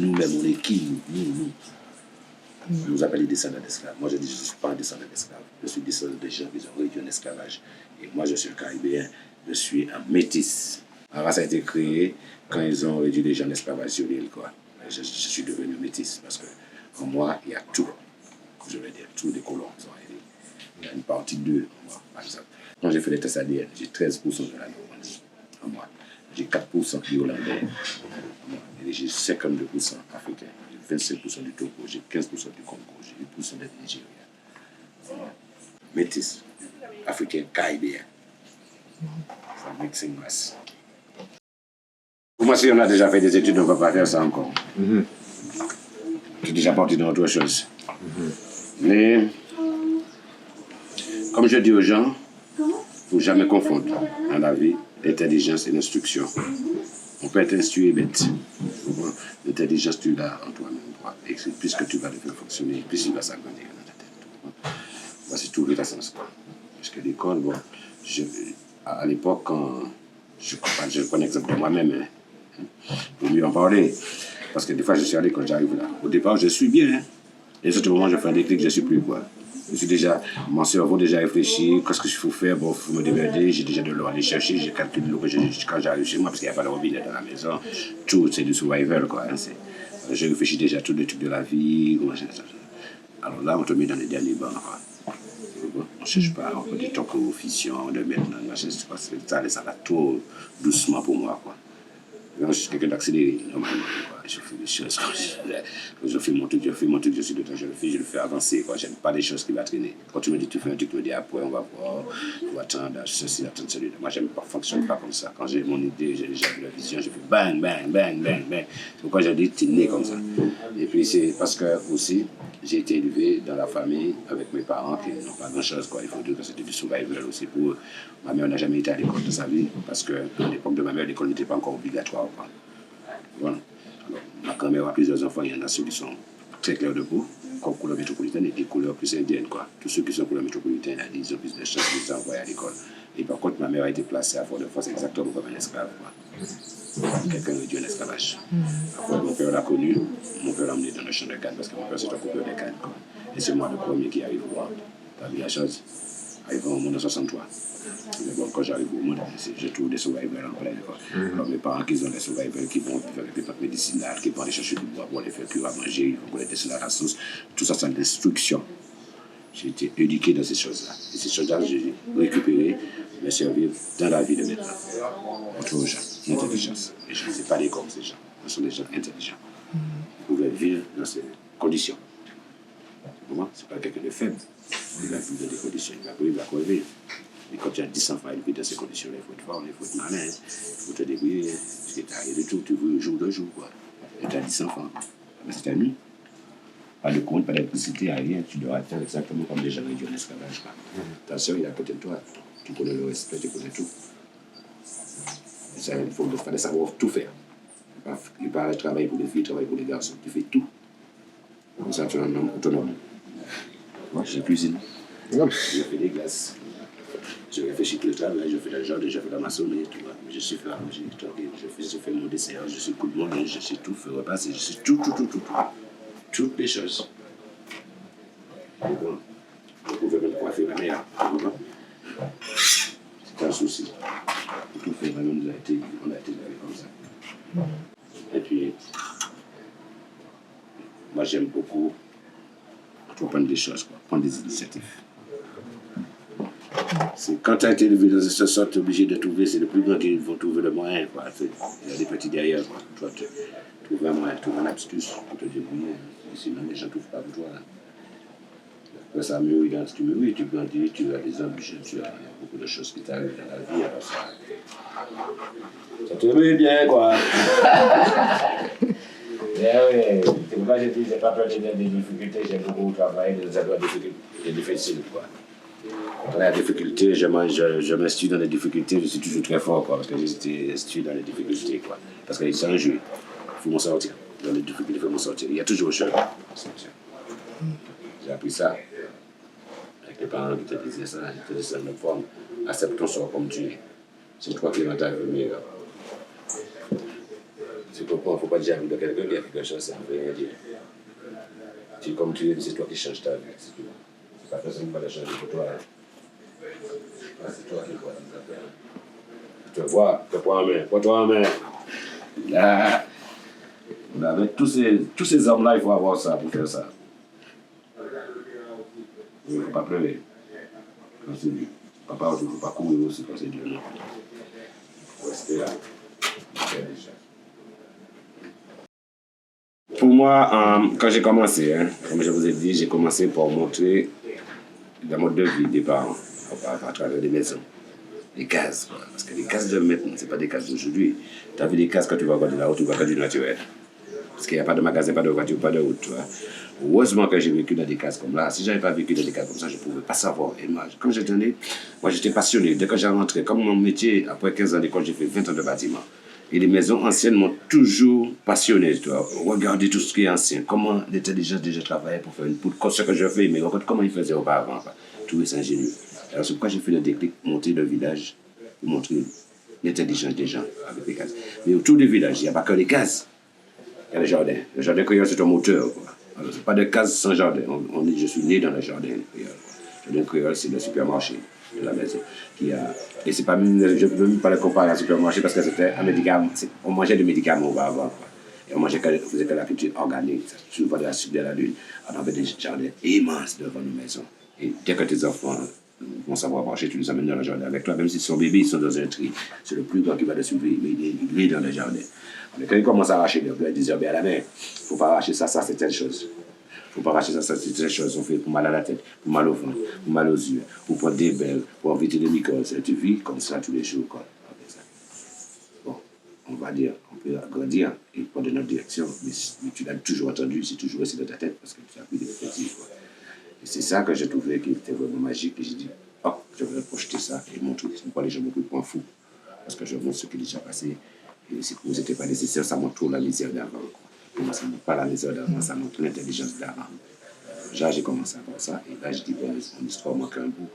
nous-mêmes, on est qui, nous. Nous appelle les descendants d'esclaves. Moi, je dis, je ne suis pas un descendant d'esclaves. Je suis descendant des gens qui ont réduit en esclavage. Et moi, je suis un Caribéen, je suis un métis. La race a été créée quand ils ont réduit les gens en esclavage sur l'île, quoi. Je suis devenu métis parce que en moi, il y a tout. Je vais dire, tous les colons. Il y a une partie d'eux, moi, par exemple. Quand j'ai fait les tests ADN, j'ai 13% de la Normandie en moi. J'ai 4% qui est hollandais. Et j'ai 52% africain. J'ai 25% du Togo. J'ai 15% du Congo. J'ai 8% de Nigeria. Métis, africain, caribéen. C'est un mixing race. Pour moi, si on a déjà fait des études, on ne va pas faire ça encore. C'est déjà parti dans autre chose. Mais, comme je dis aux gens, il ne faut jamais confondre dans la vie l'intelligence et l'instruction. On peut être instruit et bête. L'intelligence, tu l'as en toi-même. Et puisque tu vas le faire fonctionner, plus il va s'agrandir dans ta tête. Voici tout le sens. Parce que l'école, bon, à l'époque, quand je prends l'exemple de moi-même, pour mieux en parler, parce que des fois je suis à l'école, j'arrive là. Au départ, je suis bien. Et à ce moment, je fais un déclic, je ne suis plus quoi. Je suis déjà, mon cerveau déjà réfléchi, qu'est-ce que je faut faire, bon, il faut me démerder, j'ai déjà de l'eau à aller chercher, j'ai calculé l'eau quand j'arrive chez moi, parce qu'il n'y a pas de robinet dans la maison, tout c'est du survival, quoi. Hein, je réfléchis déjà à tous les trucs de la vie, alors là, on te met dans les derniers bancs, quoi. On ne cherche pas, on peut dire tant qu'officiant, de maintenant, ça va trop doucement pour moi, quoi. Je suis quelqu'un d'accéléré, normalement. Je fais des choses, je fais mon truc, je suis dedans, je le fais avancer. Je n'aime pas les choses qui vont traîner. Quand tu me dis tu fais un truc, tu me dis après, on va voir, on va attendre ceci, attendre celui-là. Moi, je ne fonctionne pas comme ça. Quand j'ai mon idée, j'ai déjà vu la vision, je fais bang, bang, bang, bang, bang. C'est pourquoi je dis tu es né comme ça. Et puis c'est parce que aussi, j'ai été élevé dans la famille avec mes parents qui n'ont pas grand-chose. Il faut dire que c'était du survival aussi pour eux. Ma mère n'a jamais été à l'école de sa vie parce qu'à l'époque de ma mère, l'école n'était pas encore obligatoire. Voilà. Alors, ma grand-mère a plusieurs enfants, il y en a ceux qui sont très clairs de peau, comme couleur métropolitaine, et des couleurs plus indiennes. Tous ceux qui sont couleur métropolitaine, ils ont plus de chances de les envoyer à l'école. Et par contre, ma mère a été placée à Fort-de-France exactement comme un esclave. Quelqu'un réduit un esclavage. Après, mon père l'a connu, mon père l'a emmené dans le champ de canne parce que mon père c'est un coupeur de canne. Et c'est moi le premier qui arrive au monde. T'as vu la chose? Arrivant au monde en 63. Mais bon, quand j'arrive au monde, je trouve des survivors en plein. Alors mes parents qui ont des survivors qui vont vivre avec des plantes médicinales, qui vont aller chercher du bois pour les faire cuire à manger, ils vont connaître cela à la sauce. Tout ça, c'est de l'instruction. J'ai été éduqué dans ces choses-là. Et ces choses-là, j'ai récupéré, me servir dans la vie de maintenant. Autre gens, l'intelligence. Les gens, ce n'est pas des comme ces gens. Ce sont des gens intelligents. Ils pouvaient vivre dans ces conditions. Ce n'est pas quelqu'un de faible. Il va vivre dans des conditions. Il va crever. Et quand tu as 10 enfants élevés dans ces conditions-là, il faut être fort, il faut être malin, il faut te débrouiller. Parce que tu as rien de tout, tu veux jour de jour. Et tu as 10 enfants. Mais c'est ta nuit. Pas de compte, pas d'électricité, rien. Tu dois faire exactement comme les gens réduits en esclavage. Ta soeur, il est à côté de toi. Tu connais le respect, tu connais tout. Il faut savoir tout faire. Il ne pas travailler pour les filles, travailler pour les garçons. Tu fais tout. Comme ça, tu es un homme autonome. Moi, je cuisine. Je fais des glaces. Je réfléchis tout le travail, je fais la jardin, je fais la maçonnerie, je suis fait à manger, je fais mon dessert, je suis coup de monde, je sais tout, faire repasser, je sais tout. Toutes les choses. Et bon, je pouvais même coiffer ma mère. C'est un souci. Tout fait vraiment, on a été élevé comme ça. Et puis, moi j'aime beaucoup prendre des choses, prendre des initiatives. Quand tu as été élevé dans cette sorte, tu es obligé de trouver, c'est le plus grand qu'il faut trouver le moyen. Il y a des petits derrière. Toi, tu trouves un moyen, tu trouves un astuce pour te débrouiller. Sinon, les gens ne trouvent pas pour toi. Après ça mûrit, quand tu mûris, tu grandis, tu as des ambitions, tu as beaucoup de choses qui t'arrivent dans la vie. Alors ça te met bien, quoi. Mais oui, c'est pourquoi je dis, j'ai pas peur des difficultés, j'ai beaucoup travaillé, ça doit être difficile, quoi. Quand il y a des difficultés, je m'instruis dans les difficultés, je suis toujours très fort, quoi, parce que j'ai instruit dans les difficultés, quoi. Parce que c'est un jeu, il faut m'en sortir. Dans les difficultés, il faut m'en sortir. Il y a toujours un chemin. J'ai appris ça. Avec les parents qui te disaient ça, ils te disaient de forme, accepte ton sort comme tu es. C'est toi qui es dans ta vie meilleure. Tu comprends, il ne faut pas dire de quelqu'un qui a quelque chose, ça ne veut rien dire. Comme tu dis, c'est toi qui changes ta vie. C'est pas personne qui va la changer pour toi. C'est toi qui vois tes affaires. Tu te vois, prends-toi en main. Là, avec tous ces hommes-là, il faut avoir ça pour faire ça. Il ne faut pas pleurer. Quand c'est Dieu. Papa, il ne faut pas courir aussi quand c'est Dieu. Il faut rester là. Pour moi, quand j'ai commencé, comme je vous ai dit, j'ai commencé par montrer dans mon devis des parents, à travers des maisons, des cases. Quoi. Parce que les cases de maintenant, ce n'est pas des cases d'aujourd'hui. Tu as vu les cases quand tu vas regarder là-haut, tu vas regarder du naturel. Parce qu'il n'y a pas de magasin, pas de voiture, pas de route. Tu vois. Heureusement que j'ai vécu dans des cases comme là. Si je n'avais pas vécu dans des cases comme ça, je ne pouvais pas savoir. Et moi, quand j'étais né, moi j'étais passionné. Dès que j'ai rentré, comme mon métier, après 15 ans d'école, j'ai fait 20 ans de bâtiment. Et les maisons anciennes m'ont toujours passionné. Tu vois. Regardez tout ce qui est ancien. Comment l'intelligence déjà travaillait pour faire pour ce que je fais, mais regarde comment ils faisaient auparavant. Quoi. Tout est ingénieux. Alors c'est pourquoi j'ai fait le déclic, monter le village, pour montrer l'intelligence des gens avec les cases. Mais autour du village, il n'y a pas que les cases. Il y a le jardin. Le jardin créole, c'est un moteur. Quoi. Alors, c'est pas de case sans jardin. Je suis né dans le jardin créole. Le jardin créole, c'est le supermarché de la maison. Et c'est pas, je ne peux même pas le comparer à un supermarché parce que c'était un médicament. On mangeait des médicaments auparavant. Quoi. Et on faisait que la culture organique, souvent de la sucre de la lune. On avait des jardins immenses devant nos maisons. Et dès que tes enfants vont savoir marcher, tu les amènes dans le jardin avec toi, même si son bébé, ils sont dans un tri. C'est le plus grand qui va le suivre, mais il est dans le jardin. Quand il commence à arracher les fleurs, il dit, bien à la main, il ne faut pas arracher ça, c'est telle chose. Il ne faut pas arracher ça, c'est telle chose. On fait pour mal à la tête, pour mal au ventre, pour mal aux yeux, pour prendre des belles, pour éviter les mycoses. Et tu vis comme ça tous les jours. Quoi. Bon, on va dire, on peut agrandir et prendre notre direction, mais tu l'as toujours entendu, c'est toujours resté dans ta tête parce que tu as pris des petits. Quoi. Et c'est ça que j'ai trouvé qui était vraiment magique. Et j'ai dit, oh, je vais projeter ça et montrer. C'est pourquoi les gens me prennent fou. Parce que je montre ce qui est déjà passé. Et si vous n'étiez pas nécessaire, ça montre la misère d'avant. Pour moi, ça ne montre pas la misère d'avant, ça montre l'intelligence d'avant. Là, j'ai commencé à faire ça. Et là, je dis, bon, mon histoire manque un bout.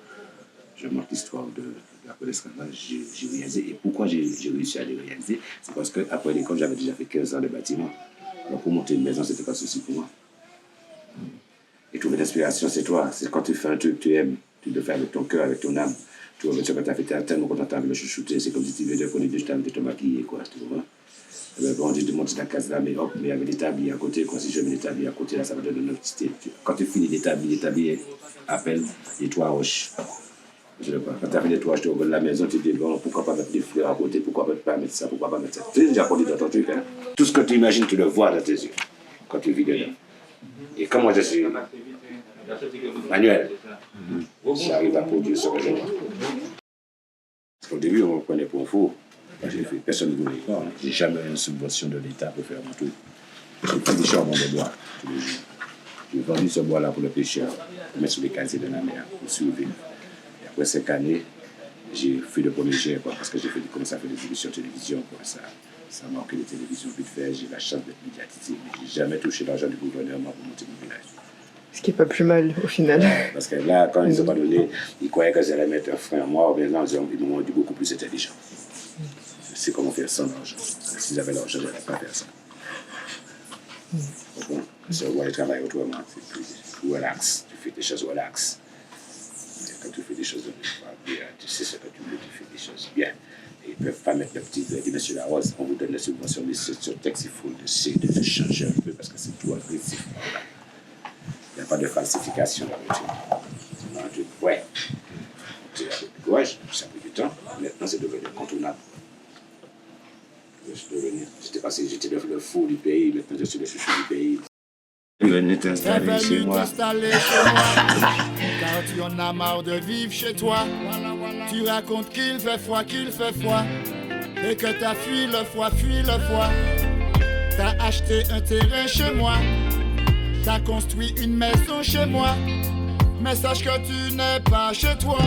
Je montre l'histoire de l'après l'esclavage. J'ai réalisé. Et pourquoi j'ai réussi à le réaliser? C'est parce qu'après l'école, j'avais déjà fait 15 ans de bâtiment. Donc, pour monter une maison, ce n'était pas souci pour moi. Et trouver l'inspiration, c'est toi. C'est quand tu fais un truc que tu aimes, tu le fais avec ton cœur, avec ton âme. Tu vois, quand tu as fait, tu es tellement content avec le chouchouter, c'est comme si tu venais de prendre deux de te maquiller, quoi, tu vois. Bon, je te montre ta case là, mais hop, mais avec l'établi à côté, quoi, si je mets l'établi à côté, là, ça va donner une autre style. Quand tu finis l'établi appelle les trois roches. Quand tu as fait les trois roches, tu regardes la maison, tu te dis, bon, pourquoi pas mettre des fleurs à côté, pourquoi pas mettre ça, pourquoi pas mettre ça. Tu es déjà connu dans ton truc, hein. Tout ce que tu imagines, tu le vois dans tes yeux, quand tu vis dedans. Et comme moi, je suis manuel, j'arrive à produire ce que je vois. Au début, on me prenait pour un fou. Personne ne voulait pas. J'ai jamais eu une subvention de l'État pour faire mon truc. J'ai fait des charbons de bois tous les jours. J'ai vendu ce bois-là pour le pêcheur, pour mettre sur les casiers de la mer, pour survivre. Et après 5 années, j'ai fait le premier jet, parce que j'ai commencé à faire des émissions de télévision. Quoi. Ça a marqué les télévisions vite fait. J'ai la chance d'être médiatisé, mais je n'ai jamais touché l'argent du gouvernement pour monter mon village. Ce qui n'est pas plus mal au final. Parce que là, quand ils n'ont pas donné, ils croyaient que j'allais mettre un frein à moi, mais là, ils m'ont rendu beaucoup plus intelligent. C'est comment faire sans l'argent. Si j'avais l'argent, je n'allais pas faire ça. Bon, c'est moi, je travaille autrement. C'est plus relax. Tu fais des choses relax. Mais quand tu fais des choses bien, tu sais ce que tu veux, tu fais des choses bien. Et ils ne peuvent pas mettre le petit verre, monsieur Larose, on vous donne la subvention, mais ce texte, il faut de changer un peu parce que c'est tout agressif. Il n'y a pas de falsification dans le truc. Ouais. Ouais, ça a pris du temps. Maintenant, c'est devenu incontournable. J'étais le fou du pays, maintenant je suis le chouchou du pays. Venez t'installer chez moi. Car tu en as marre de vivre chez toi. Tu racontes qu'il fait froid, et que t'as fui le froid. T'as acheté un terrain chez moi. T'as construit une maison chez moi. Mais sache que tu n'es pas chez toi.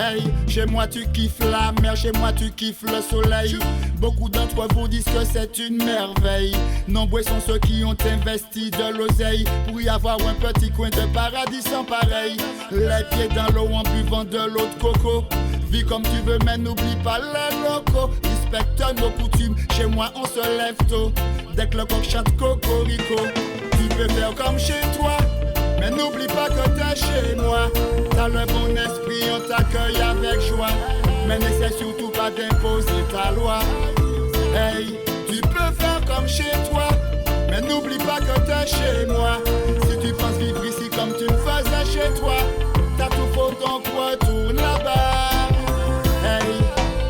Hey, chez moi tu kiffes la mer, chez moi tu kiffes le soleil. Beaucoup d'entre vous disent que c'est une merveille. Nombreux sont ceux qui ont investi de l'oseille pour y avoir un petit coin de paradis sans pareil. Les pieds dans l'eau en buvant de l'eau de coco. Vis comme tu veux, mais n'oublie pas les locaux. Respecte nos coutumes, chez moi on se lève tôt. Dès que le coq chante cocorico, tu peux faire comme chez toi. Mais n'oublie pas que t'es chez moi. T'as le bon esprit, on t'accueille avec joie. Mais n'essaie surtout pas d'imposer ta loi. Hey, tu peux faire comme chez toi. Mais n'oublie pas que t'es chez moi. Si tu penses vivre ici comme tu le faisais chez toi, t'as tout faux, donc retourne là-bas. Hey,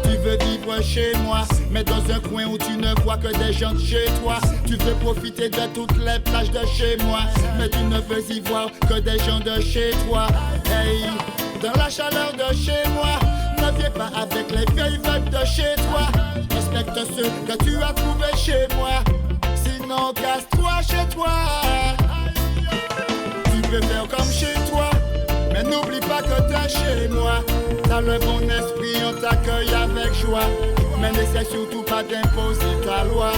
tu veux vivre chez moi, mais dans un coin où tu ne vois que des gens de chez toi. Tu veux profiter de toutes les plages de chez moi, mais tu ne veux y voir que des gens de chez toi. Hey, dans la chaleur de chez moi, ne viens pas avec les vieilles vibes de chez toi. Respecte ceux que tu as trouvés chez moi, sinon casse-toi chez toi. Tu peux faire comme chez toi, mais n'oublie pas que t'es chez moi. T'as le bon esprit, on t'accueille avec joie. Mais n'essaie surtout pas d'imposer ta loi.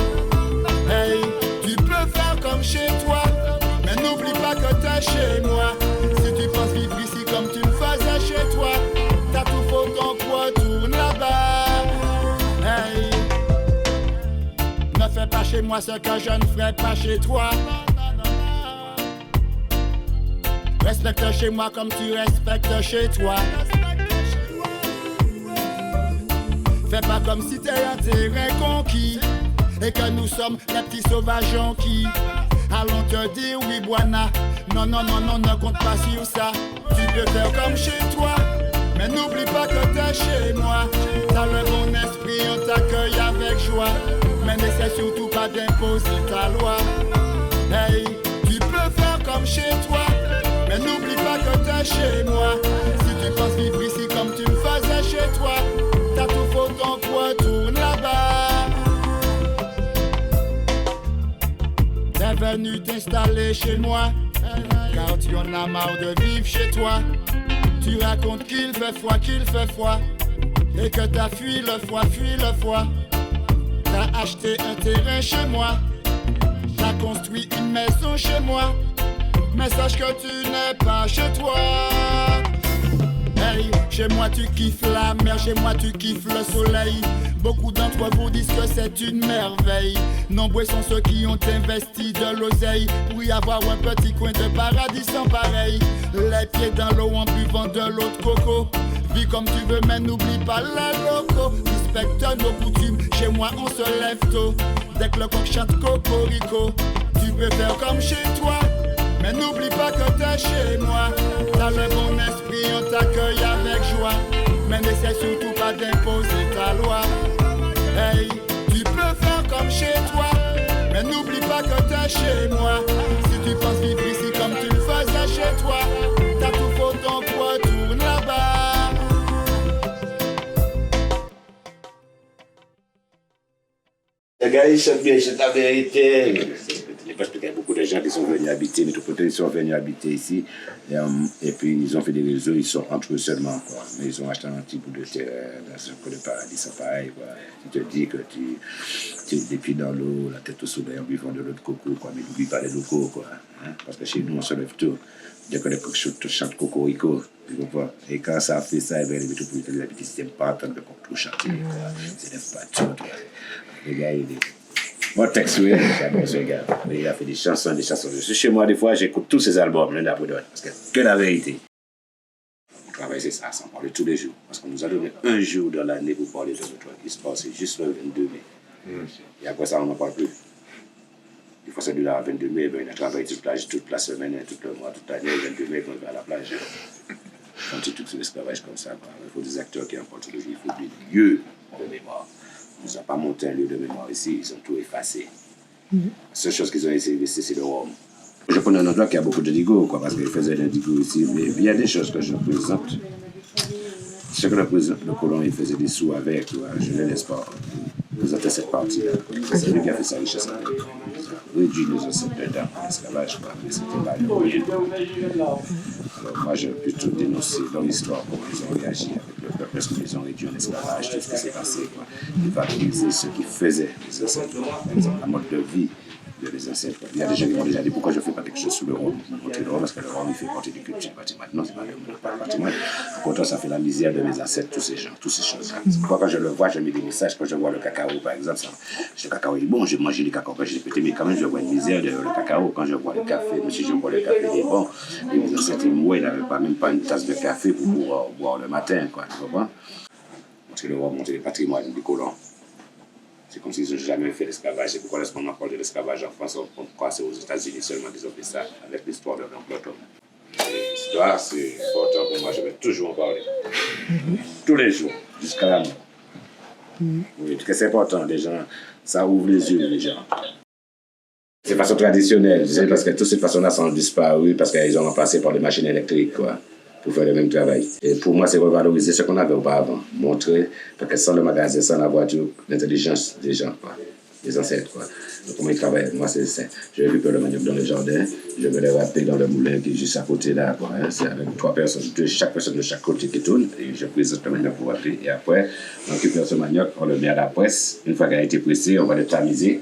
Hey, tu peux faire comme chez toi, mais n'oublie pas que t'es chez moi. Si tu penses vivre ici comme tu le faisais chez toi, t'as tout faux, donc retourne là-bas. Hey, ne fais pas chez moi ce que je ne ferai pas chez toi. Respecte chez moi comme tu respectes chez toi. Fais pas comme si t'es un terrain conquis et que nous sommes les petits sauvages qui allons te dire oui Buana. Non, non, non, non, ne compte pas sur ça. Tu peux faire comme chez toi, mais n'oublie pas que t'es chez moi. T'as le bon esprit, on t'accueille avec joie. Mais n'essaie surtout pas d'imposer ta loi. Hey, tu peux faire comme chez toi, mais n'oublie pas que t'es chez moi. Si tu penses vivre ici comme tu le faisais chez toi, t'as tout faux, donc retourne là-bas. T'es venu t'installer chez moi, car tu en as marre de vivre chez toi. Tu racontes qu'il fait froid, et que t'as fui le froid. T'as acheté un terrain chez moi, t'as construit une maison chez moi. Mais sache que tu n'es pas chez toi. Hey, chez moi tu kiffes la mer, chez moi tu kiffes le soleil. Beaucoup d'entre vous disent que c'est une merveille. Nombreux sont ceux qui ont investi de l'oseille pour y avoir un petit coin de paradis sans pareil. Les pieds dans l'eau en buvant de l'eau de coco. Vis comme tu veux mais n'oublie pas les locaux. Respecte nos coutumes, chez moi on se lève tôt. Dès que le coq chante cocorico, tu peux faire comme chez toi, mais n'oublie pas que t'es chez moi. T'as le bon esprit, on t'accueille avec joie. Mais n'essaie surtout pas d'imposer ta loi. Hey, tu peux faire comme chez toi, mais n'oublie pas que t'es chez moi. Si tu penses vivre ici comme tu le faisais chez toi, t'as tout faux, donc retourne là-bas. Les gars, ils chantent bien, ils chantent la vérité. Parce qu'il y a beaucoup de gens qui sont venus habiter, métropolitains, ils sont venus habiter ici. Et puis, ils ont fait des réseaux, ils sont entre eux seulement. Quoi. Mais ils ont acheté un petit bout de terre dans un coin de paradis, c'est pareil. Quoi. Tu te dis que tu es les pieds dans l'eau, la tête au soleil en buvant de l'eau de coco, quoi. Mais n'oublie pas les locaux. Quoi. Hein? Parce que chez nous, on se lève tôt. Dès que les coqs chantent cocorico, tu comprends? Et quand ça fait ça, les métropolitains, les habitants, ils n'aiment pas entendre le coq chanter. Ils ne lèvent pas tout. Les gars, il est. Moi, textuel, j'adore ce gars. Il a fait des chansons. Je suis chez moi, des fois, j'écoute tous ses albums, l'un d'après l'autre, parce que la vérité. On travaille, c'est ça, sans parler tous les jours. Parce qu'on nous a donné un jour dans l'année pour parler de notre truc. Il se passe juste le 22 mai. Et après ça, on n'en parle plus. Une fois c'est du 22 mai, ben, il a travaillé toute la semaine, tout le mois, toute l'année, le 22 mai, quand il va à la plage. Quand tu touches l'esclavage comme ça, quoi. Il faut des acteurs qui emportent le vie, il faut des lieux de mémoire. Ils n'ont pas monté un lieu de mémoire ici, ils ont tout effacé. La seule chose qu'ils ont essayé d'investir, c'est le rhum. Je prends un endroit qui a beaucoup de digo, quoi, parce qu'ils faisaient des digo ici, mais il y a des choses que je présente. Ce que le colon il faisait des sous avec, quoi, je ne laisse pas présenter cette partie-là. C'est lui qui a fait sa richesse avec. Réduit nos ancêtres dedans, l'esclavage, quoi, mais c'était pas le moyen. Alors moi, j'ai plutôt dénoncé dans l'histoire comment ils ont réagi avec le peuple, parce qu'ils ont réduit l'esclavage, tout ce qui s'est passé, quoi. Ils valoriser ce qu'ils faisaient, les ancêtres, par exemple, la mode de vie de mes ancêtres. Il y a des gens qui m'ont déjà dit pourquoi je ne fais pas quelque chose sur le Rhum. Montrer le Rhum, parce que le Rhum, il fait partie du culture du patrimoine. Non, ce n'est pas le patrimoine. Pourtant, ça fait la misère de mes ancêtres, tous ces gens, toutes ces choses-là. Pourquoi quand je le vois, je mets des messages. Quand je vois le cacao, par exemple, le cacao est bon, j'ai mangé du cacao quand j'étais petit, mais quand même, je vois une misère de le cacao. Quand je bois le café, même si je bois le café, il est bon. Et mes ancêtres, moi, ils n'avaient même pas une tasse de café pour pouvoir boire le matin, quoi. Tu comprends? Montrer le Rhum, montrer le patrimoine du colon. C'est comme s'ils n'ont jamais fait l'esclavage. C'est pourquoi lorsqu'on en parle de l'esclavage en France, on croit que c'est aux États-Unis seulement qu'ils ont fait ça, avec l'histoire de l'Angleterre. L'histoire, c'est important pour moi, je vais toujours en parler. Tous les jours, jusqu'à la mort. Oui, parce que c'est important, les gens, ça ouvre les yeux, les gens. C'est de façon traditionnelle, je sais, parce que toutes ces façons-là sont disparues, parce qu'ils ont remplacé par des machines électriques, quoi, pour faire le même travail. Et pour moi, c'est revaloriser ce qu'on avait auparavant, montrer, parce que sans le magasin, sans la voiture, l'intelligence des gens, quoi, des ancêtres, quoi. Donc, comment ils travaillent, moi, c'est ça. J'ai vu que le manioc dans le jardin, je vais le râper dans le moulin qui est juste à côté là, quoi. Hein. C'est avec 3 personnes, chaque personne de chaque côté qui tourne, et je présente le manioc pour râper. Et après, on récupère ce manioc, on le met à la presse. Une fois qu'il a été pressé, on va le tamiser.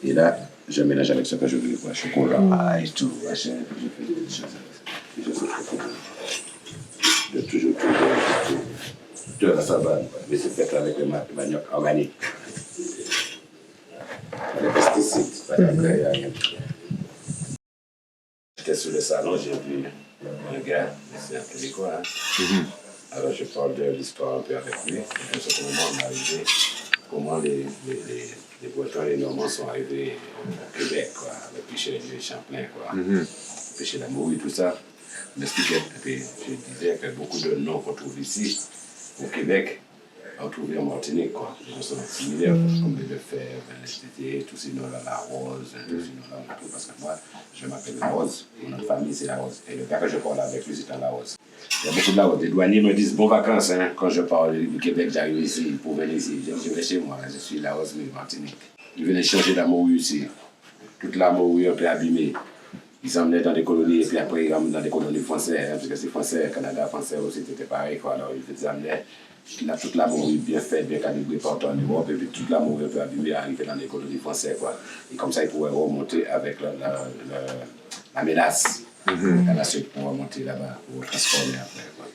Et là, je mélange avec ce que je veux, quoi. Chocolat et tout. Je fais des choses. De toujours de la savane, mais c'est fait avec le manioc organique. Pas de pesticides, pas d'engrais. J'étais sur le salon, j'ai vu un gars, c'est un Québécois. Alors je parle de l'histoire un peu avec lui. Et à ce moment, on est arrivé, comment les Bretons et les Normands sont arrivés au Québec, quoi, avec Michel et Champlain, quoi. Pêcher la morue, tout ça. Et puis je disais que beaucoup de noms qu'on trouve ici, au Québec, on trouve en Martinique, quoi. Les gens sont similaires, comme les Lefebvre, les tous ces noms-là, la Rose, tous ces noms-là, on trouve, parce que moi, je m'appelle La Rose, mon nom de famille, c'est La Rose. Et le gars que je parle avec lui, c'est un La Rose. Il y a beaucoup de La Rose. Les douaniers me disent bonnes vacances, hein. Quand je parle du Québec, j'arrive ici, pour venir ici. Je vais chez moi, je suis La Rose, mais Martinique. Ils venaient changer la morue ici. Toute la morue un peu abîmée. Ils s'emmenaient dans des colonies, et puis après, ils emmenaient dans des colonies françaises, hein, parce que c'est français, Canada, français aussi, c'était pareil, quoi. Alors, ils les amenaient, toute la morue bien faite, bien calibrée partout en Europe, et puis toute la morue un peu abîmée arrivait dans des colonies françaises, quoi. Et comme ça, ils pouvaient remonter avec la menace. La nation pour remonter là-bas, pour transformer après, quoi.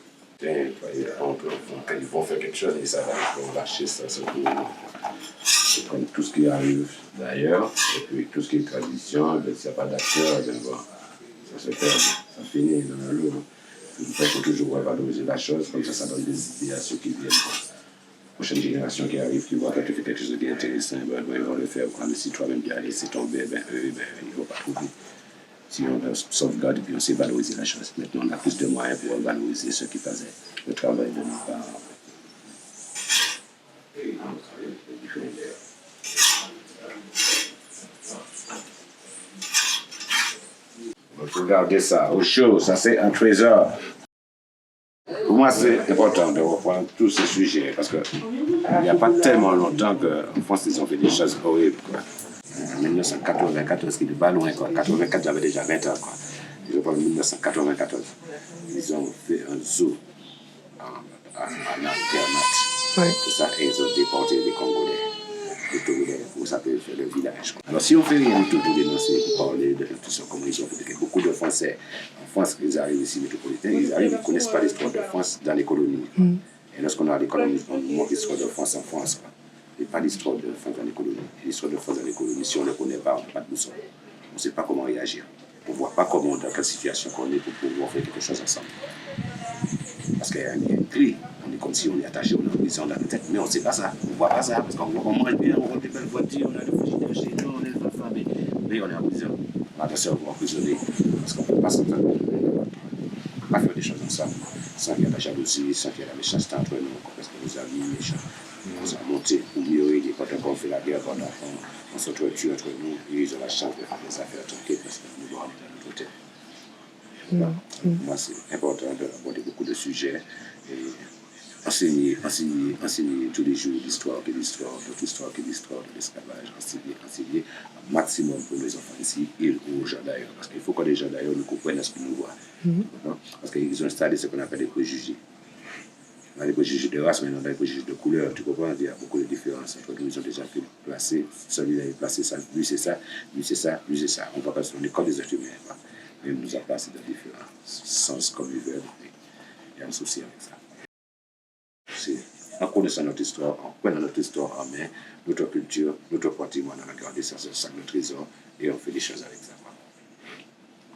Quand ils vont faire quelque chose, ils savent qu'ils vont lâcher ça, ils prennent tout ce qui arrive d'ailleurs, et puis tout ce qui est tradition, s'il n'y a pas d'acteur, bon, ça se perd, ça finit dans le lot. Il faut toujours valoriser la chose, comme ça donne des idées à ceux qui viennent. La prochaine génération qui arrive, qui voit que tu fais quelque chose de intéressant, ils vont le faire. Mais si toi-même tu as laissé tomber, eux, ils ne vont pas trouver. Si on sauvegarde et puis on sait valoriser la chose. Maintenant, on a plus de moyens pour valoriser ceux qui faisaient le travail de nos parents. Regardez ça, au chaud, ça c'est un trésor. Pour moi, c'est important de reprendre tous ces sujets parce qu'il n'y a pas tellement longtemps qu'en France, ils ont fait des choses horribles, quoi. En 1994, qui n'est pas loin, quoi. 84, j'avais déjà 20 ans, quoi. Ils ont parlé de 1994. Ils ont fait un zoo en Alternate. Ouais. Tout ça, et ils ont déporté les Congolais. Pour ça peut faire le village. Alors si on fait rien du tout pour dénoncer, pour parler de tout ça, comme ils ont fait, beaucoup de Français en France, ils arrivent ici métropolitains, ils ne connaissent pas l'histoire de France dans les colonies. Et lorsqu'on a les colonies, on montre l'histoire de France en France, quoi. Et pas l'histoire de France dans les colonies. L'histoire de France dans les colonies, si on ne le connaît pas, on n'a pas de boussole. On ne sait pas comment réagir. On ne voit pas comment, dans quelle situation on est pour pouvoir faire quelque chose ensemble. Parce qu'il y a un cri. On est comme si on est attaché, on a une prison dans la tête, mais on ne sait pas ça. On ne voit pas ça, parce qu'on mange bien, on a des belles voitures, on a des frigidaires chez nous, on est des femmes, mais on est en prison. On a des cerveaux emprisonnés, parce qu'on ne peut pas s'entendre. On ne peut pas faire des choses ensemble, sans qu'il y ait de la jalousie, sans qu'il y ait de la méchanceté entre nous, parce que nos amis méchants. On s'est monté pour mieux aider quand on fait la guerre, quand on s'entretue entre nous, et ils ont la chance de faire des affaires tranquilles, parce que nous, on est dans notre côté. Pour moi, c'est important d'aborder beaucoup de sujets et enseigner tous les jours l'histoire de l'histoire, toute l'histoire de l'esclavage, enseigner un maximum pour les enfants ici et aux gens d'ailleurs. Parce qu'il faut que les gens d'ailleurs nous comprennent ce qu'ils nous voient. Parce qu'ils ont installé ce qu'on appelle des préjugés. On a des préjugés de race, mais on a des préjugés de couleur. Tu comprends? Il y a beaucoup de différences entre nous. Ils ont déjà placé, celui-là est placé ça, lui c'est ça, lui c'est ça, lui c'est ça. On va pas on est comme des êtres humains. Mais il nous a placé dans différents sens comme ils veulent. Il y a un souci avec ça. C'est en connaissant notre histoire, en prenant notre histoire en main, notre culture, notre patrimoine, on a gardé ça, c'est ça notre trésor, et on fait des choses avec ça.